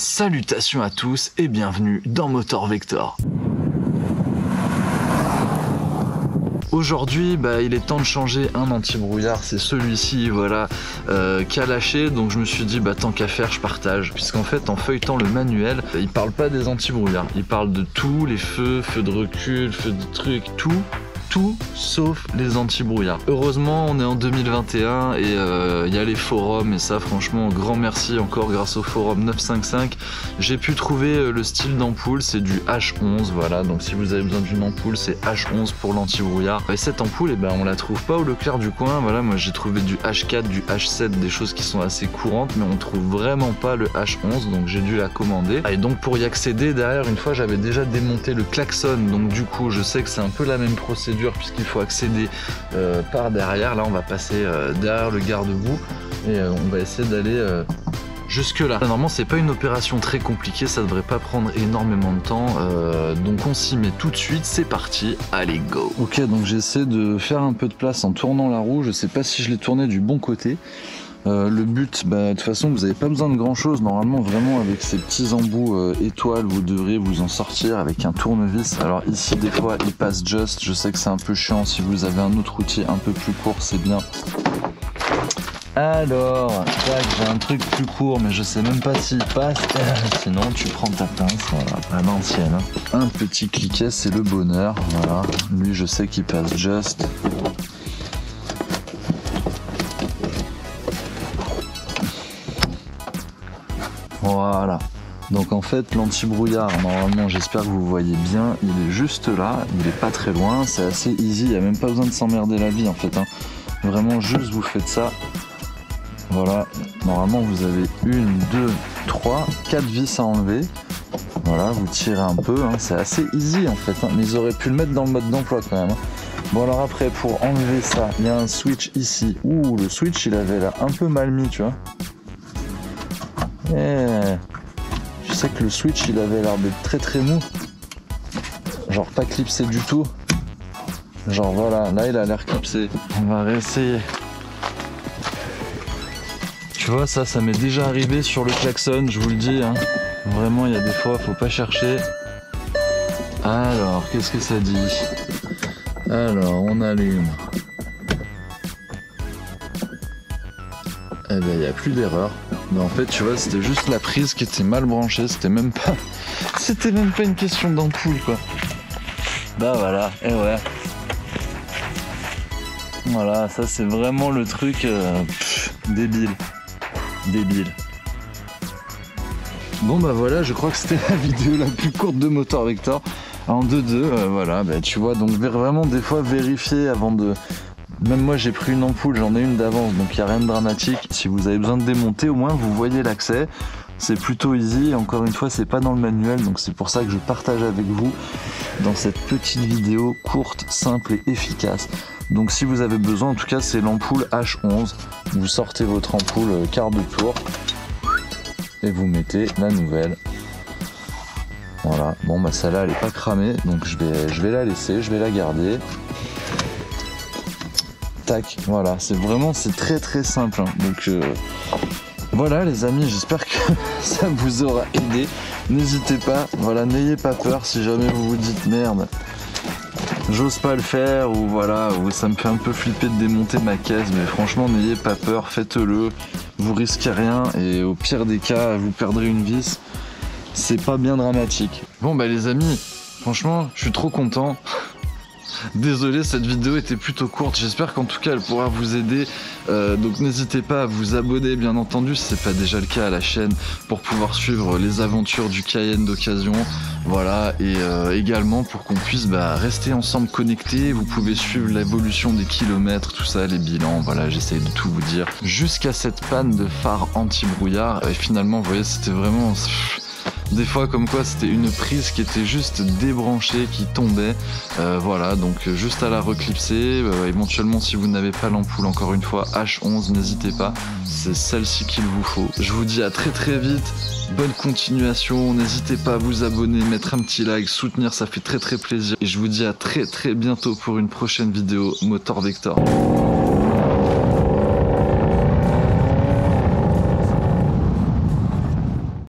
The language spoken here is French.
Salutations à tous et bienvenue dans Motor Vector. Aujourd'hui, il est temps de changer un anti-brouillard, c'est celui-ci, voilà, qui a lâché, donc je me suis dit, tant qu'à faire, je partage, puisqu'en fait, en feuilletant le manuel, il parle pas des anti-brouillards, il parle de tous les feux de recul, feux de trucs, tout sauf les anti-brouillards. Heureusement, on est en 2021 et il y a les forums, et ça, franchement, grand merci encore, grâce au forum 955, j'ai pu trouver le style d'ampoule, c'est du H11, voilà, donc si vous avez besoin d'une ampoule, c'est H11 pour l'anti-brouillard. Et cette ampoule, on la trouve pas au Leclerc du coin, voilà, moi j'ai trouvé du H4, du H7, des choses qui sont assez courantes, mais on trouve vraiment pas le H11, donc j'ai dû la commander. Et donc pour y accéder, derrière, une fois, j'avais déjà démonté le klaxon, donc du coup, je sais que c'est un peu la même procédure, puisqu'il faut accéder par derrière. Là on va passer derrière le garde-boue et on va essayer d'aller jusque là. Normalement c'est pas une opération très compliquée, ça devrait pas prendre énormément de temps, donc on s'y met tout de suite, c'est parti, allez go. Ok, donc j'essaie de faire un peu de place en tournant la roue, je sais pas si je l'ai tourné du bon côté. Le but, de toute façon vous n'avez pas besoin de grand chose, normalement vraiment avec ces petits embouts étoiles vous devrez vous en sortir avec un tournevis. Alors ici des fois il passe just, je sais que c'est un peu chiant, si vous avez un autre outil un peu plus court c'est bien. Alors, tac, j'ai un truc plus court mais je sais même pas s'il passe, sinon tu prends ta pince, voilà, à l'ancienne. Un petit cliquet c'est le bonheur, voilà, lui je sais qu'il passe just. Voilà, donc en fait l'anti-brouillard, normalement j'espère que vous voyez bien, il est juste là, il est pas très loin, c'est assez easy, il n'y a même pas besoin de s'emmerder la vie en fait, hein. Vraiment juste vous faites ça, voilà, normalement vous avez 1, 2, 3, 4 vis à enlever, voilà, vous tirez un peu, hein. C'est assez easy en fait, hein. Mais ils auraient pu le mettre dans le mode d'emploi quand même, hein. Bon alors après pour enlever ça, il y a un switch ici, ouh le switch il avait là un peu mal mis tu vois. Je sais que le switch il avait l'air d'être très mou, genre pas clipsé du tout, genre voilà, là il a l'air clipsé. On va réessayer. Tu vois ça m'est déjà arrivé sur le klaxon, je vous le dis, hein. Vraiment il y a des fois faut pas chercher. Alors qu'est-ce que ça dit? Alors on allume. Eh il n'y a plus d'erreur. Mais en fait, tu vois, c'était juste la prise qui était mal branchée. C'était même pas une question d'ampoule, quoi. Voilà, et ouais. Voilà, ça c'est vraiment le truc débile. Bon voilà, je crois que c'était la vidéo la plus courte de Motor Vector. En 2-2, voilà, tu vois, donc vraiment des fois vérifier avant de... Même moi j'ai pris une ampoule, j'en ai une d'avance, donc il n'y a rien de dramatique. Si vous avez besoin de démonter, au moins vous voyez l'accès. C'est plutôt easy, encore une fois c'est pas dans le manuel, donc c'est pour ça que je partage avec vous dans cette petite vidéo courte, simple et efficace. Donc si vous avez besoin, en tout cas c'est l'ampoule H11. Vous sortez votre ampoule quart de tour et vous mettez la nouvelle. Voilà, bon celle-là elle est pas cramée, donc je vais la laisser, je vais la garder. Tac, voilà, c'est très simple, hein. Donc voilà les amis, j'espère que ça vous aura aidé. N'hésitez pas, voilà, n'ayez pas peur si jamais vous vous dites merde, j'ose pas le faire, ou voilà, ou ça me fait un peu flipper de démonter ma caisse, mais franchement n'ayez pas peur, faites-le, vous risquez rien et au pire des cas vous perdrez une vis, c'est pas bien dramatique. Bon les amis, franchement je suis trop content. Désolé, cette vidéo était plutôt courte, j'espère qu'en tout cas elle pourra vous aider, donc n'hésitez pas à vous abonner bien entendu si c'est pas déjà le cas à la chaîne pour pouvoir suivre les aventures du Cayenne d'occasion, voilà, et également pour qu'on puisse rester ensemble connectés, vous pouvez suivre l'évolution des kilomètres, tout ça, les bilans, voilà, j'essaye de tout vous dire, jusqu'à cette panne de phare anti-brouillard, et finalement vous voyez c'était vraiment... Des fois comme quoi c'était une prise qui était juste débranchée, qui tombait, voilà, donc juste à la reclipser, éventuellement si vous n'avez pas l'ampoule, encore une fois H11, n'hésitez pas, c'est celle-ci qu'il vous faut. Je vous dis à très vite, bonne continuation, n'hésitez pas à vous abonner, mettre un petit like, soutenir, ça fait très plaisir, et je vous dis à très bientôt pour une prochaine vidéo Motor Vector.